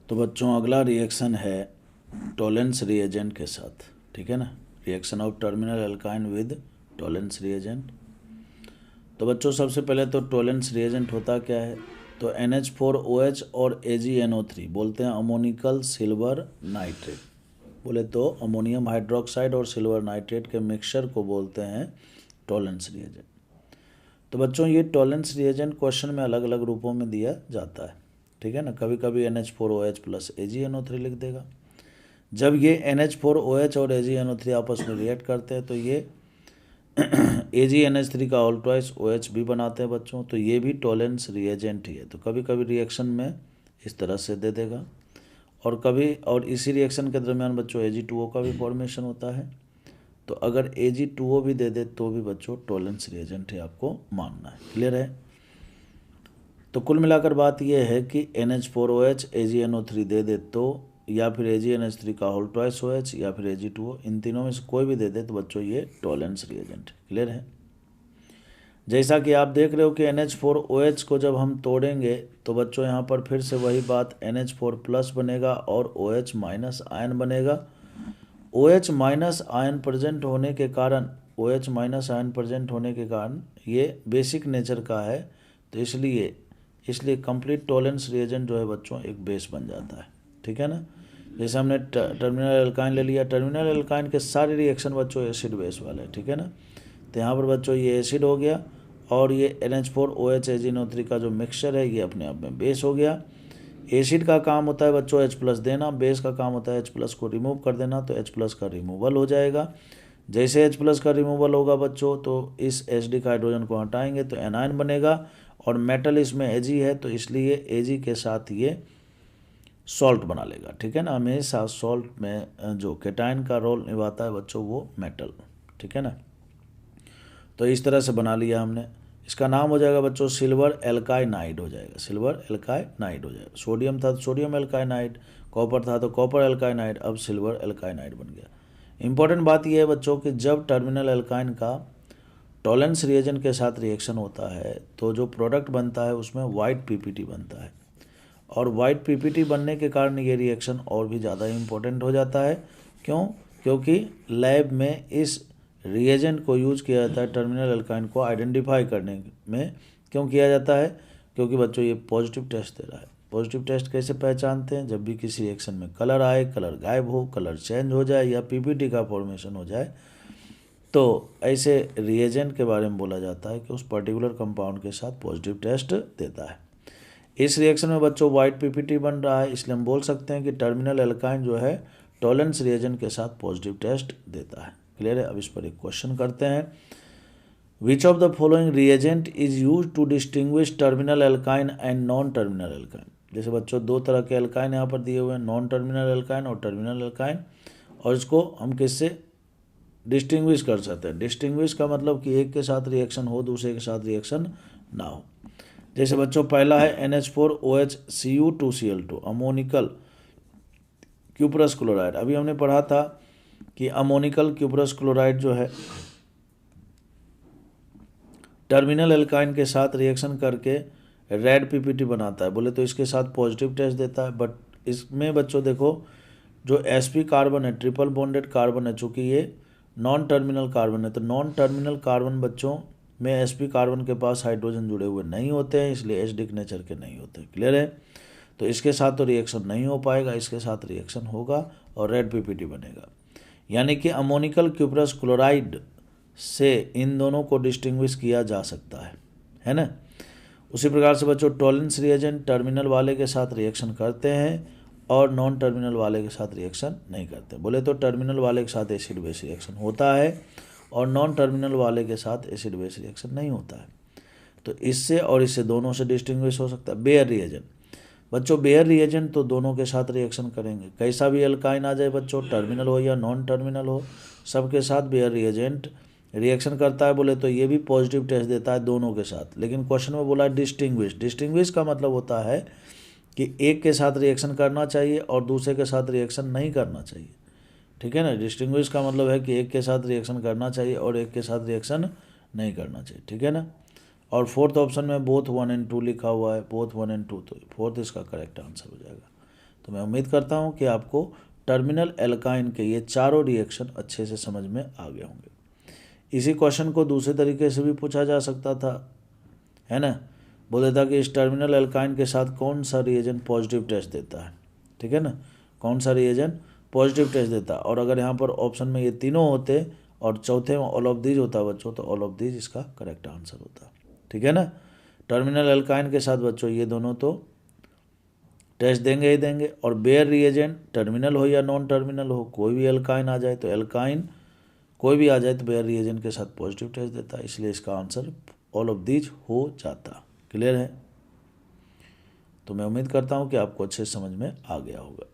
तो बच्चों अगला रिएक्शन है टोलेंस रिएजेंट के साथ, ठीक है ना। Reaction of terminal alkyne with Tollens reagent. तो बच्चों सबसे पहले तो टोलेंस रिएजेंट होता क्या है, तो NH4OH और AgNO3 बोलते हैं अमोनिकल सिल्वर नाइट्रेट। बोले तो अमोनियम हाइड्रोक्साइड और सिल्वर नाइट्रेट के मिक्सचर को बोलते हैं टोलेंस रिएजेंट। तो बच्चों ये टोलेंस रिएजेंट क्वेश्चन में अलग अलग रूपों में दिया जाता है, ठीक है ना। कभी कभी NH4OH प्लस AgNO3 लिख देगा। जब ये NH4OH और AgNO3 आपस में रिएक्ट करते हैं तो ये AgNH3 का ऑल ट्वाइस OH भी बनाते हैं बच्चों, तो ये भी टोलेंस रिएजेंट ही है। तो कभी कभी रिएक्शन में इस तरह से दे देगा, और कभी और इसी रिएक्शन के दरमियान बच्चों Ag2O का भी फॉर्मेशन होता है। तो अगर Ag2O भी दे दे तो भी बच्चों टोलेंस रिएजेंट है, आपको मानना है। क्लियर है। तो कुल मिलाकर बात यह है कि NH4OH AgNO3 दे दे तो, या फिर AgNH3 का होल ट्वाइस OH, या फिर Ag2O, इन तीनों में से कोई भी दे दे तो बच्चों ये टोलेंस रिएजेंट। क्लियर है। जैसा कि आप देख रहे हो कि NH4OH को जब हम तोड़ेंगे तो बच्चों यहाँ पर फिर से वही बात, NH4 प्लस बनेगा और OH माइनस आयन बनेगा। OH माइनस आयन प्रेजेंट होने के कारण, OH माइनस आयन प्रेजेंट होने के कारण ये बेसिक नेचर का है, तो इसलिए कंप्लीट टोलेंस रिएजेंट जो है बच्चों एक बेस बन जाता है, ठीक है ना। जैसे हमने टर्मिनल एल्काइन ले लिया, टर्मिनल एल्काइन के सारे रिएक्शन बच्चों एसिड बेस वाले हैं, ठीक है ना। तो यहाँ पर बच्चों ये एसिड हो गया, और ये NH4OH AgNO3 का जो मिक्सचर है ये अपने आप में बेस हो गया। एसिड का काम होता है बच्चों H प्लस देना, बेस का काम होता है H प्लस को रिमूव कर देना, तो H प्लस का रिमूवल हो जाएगा। जैसे H प्लस का रिमूवल होगा बच्चों तो इस HD का हाइड्रोजन को हटाएंगे तो एनायन बनेगा, और मेटल इसमें Ag है तो इसलिए Ag के साथ ये सॉल्ट बना लेगा, ठीक है ना। हमेशा सॉल्ट में जो केटाइन का रोल निभाता है बच्चों वो मेटल, ठीक है ना। तो इस तरह से बना लिया हमने। इसका नाम हो जाएगा बच्चों सिल्वर एल्काइनाइड हो जाएगा, सिल्वर एल्काइनाइड हो जाएगा। सोडियम था तो सोडियम एल्काइनाइड, कॉपर था तो कॉपर एल्काइनाइड, अब सिल्वर एल्काइनाइड बन गया। इंपॉर्टेंट बात यह है बच्चों कि जब टर्मिनल एल्काइन का टोलेंस रिएजेंट के साथ रिएक्शन होता है तो जो प्रोडक्ट बनता है उसमें वाइट PPT बनता है, और वाइट PPT बनने के कारण ये रिएक्शन और भी ज़्यादा इम्पोर्टेंट हो जाता है। क्यों? क्योंकि लैब में इस रिएजेंट को यूज किया जाता है टर्मिनल एल्काइन को आइडेंटिफाई करने में। क्यों किया जाता है? क्योंकि बच्चों ये पॉजिटिव टेस्ट दे रहा है। पॉजिटिव टेस्ट कैसे पहचानते हैं? जब भी किसी रिएक्शन में कलर आए, कलर गायब हो, कलर चेंज हो जाए, या PPT का फॉर्मेशन हो जाए, तो ऐसे रिएजेंट के बारे में बोला जाता है कि उस पर्टिकुलर कंपाउंड के साथ पॉजिटिव टेस्ट देता है। इस रिएक्शन में बच्चों वाइट PPT बन रहा है, इसलिए हम बोल सकते हैं कि टर्मिनल एल्काइन जो है टोलेंस रिएजेंट के साथ पॉजिटिव टेस्ट देता है। क्लियर है। अब इस पर एक क्वेश्चन करते हैं। Which of the following reagent is use to distinguish terminal alkyne and non terminal alkyne. जैसे बच्चों दो तरह के एल्काइन यहाँ पर दिए हुए हैं, नॉन टर्मिनल एल्काइन और टर्मिनल एल्काइन, और इसको हम किससे डिस्टिंग्विश कर सकते हैं। डिस्टिंग्विश का मतलब कि एक के साथ रिएक्शन हो, दूसरे के साथ रिएक्शन ना हो। जैसे बच्चों पहला है NH4OH Cu2Cl2 ammoniacal cuprous chloride. अभी हमने पढ़ा था कि अमोनिकल क्यूपरस क्लोराइड जो है टर्मिनल एल्काइन के साथ रिएक्शन करके रेड PPT बनाता है। बोले तो इसके साथ पॉजिटिव टेस्ट देता है, बट इसमें बच्चों देखो जो sp कार्बन है, ट्रिपल बॉन्डेड कार्बन है, चूँकि ये नॉन टर्मिनल कार्बन है, तो नॉन टर्मिनल कार्बन बच्चों में sp कार्बन के पास हाइड्रोजन जुड़े हुए नहीं होते हैं, इसलिए एसिडिक नेचर के नहीं होते। क्लियर है। तो इसके साथ तो रिएक्शन नहीं हो पाएगा, इसके साथ रिएक्शन होगा और रेड PPT बनेगा। यानी कि अमोनिकल क्यूपरस क्लोराइड से इन दोनों को डिस्टिंग्विश किया जा सकता है ना। उसी प्रकार से बच्चों टोलेंस रिएजेंट टर्मिनल वाले के साथ रिएक्शन करते हैं और नॉन टर्मिनल वाले के साथ रिएक्शन नहीं करते। बोले तो टर्मिनल वाले के साथ एसिड बेस रिएक्शन होता है और नॉन टर्मिनल वाले के साथ एसिड बेस रिएक्शन नहीं होता है। तो इससे और इससे दोनों से डिस्टिंग्विश हो सकता है। बेयर रिएजेंट बच्चों, बेयर रिएजेंट तो दोनों के साथ रिएक्शन करेंगे, कैसा भी एल्काइन आ जाए बच्चों, टर्मिनल हो या नॉन टर्मिनल हो, सबके साथ बेयर रिएजेंट रिएक्शन करता है। बोले तो ये भी पॉजिटिव टेस्ट देता है दोनों के साथ। लेकिन क्वेश्चन में बोला डिस्टिंग्विश। डिस्टिंग्विश का मतलब होता है कि एक के साथ रिएक्शन करना चाहिए और दूसरे के साथ रिएक्शन नहीं करना चाहिए, ठीक है ना। डिस्टिंग्विश का मतलब है कि एक के साथ रिएक्शन करना चाहिए और एक के साथ रिएक्शन नहीं करना चाहिए, ठीक है ना। और फोर्थ ऑप्शन में बोथ 1 and 2 लिखा हुआ है, बोथ 1 and 2, तो फोर्थ इसका करेक्ट आंसर हो जाएगा। तो मैं उम्मीद करता हूँ कि आपको टर्मिनल एल्काइन के ये चारों रिएक्शन अच्छे से समझ में आ गए होंगे। इसी क्वेश्चन को दूसरे तरीके से भी पूछा जा सकता था, है ना। बोले था कि इस टर्मिनल एल्काइन के साथ कौन सा रिएजेंट पॉजिटिव टेस्ट देता है, ठीक है ना, कौन सा रिएजेंट पॉजिटिव टेस्ट देता है। और अगर यहाँ पर ऑप्शन में ये तीनों होते और चौथे में ऑल ऑफ दीज होता बच्चों, तो ऑल ऑफ दीज इसका करेक्ट आंसर होता, ठीक है ना। टर्मिनल एल्काइन के साथ बच्चों ये दोनों तो टेस्ट देंगे ही देंगे। और बेयर रिएजेंट टर्मिनल हो या नॉन टर्मिनल हो, कोई भी एल्काइन आ जाए तो एल्काइन कोई भी आ जाए तो बेयर रिएजेंट के साथ पॉजिटिव टेस्ट देता है, इसलिए इसका आंसर ऑल ऑफ दीज हो जाता। क्लियर है। तो मैं उम्मीद करता हूँ कि आपको अच्छे समझ में आ गया होगा।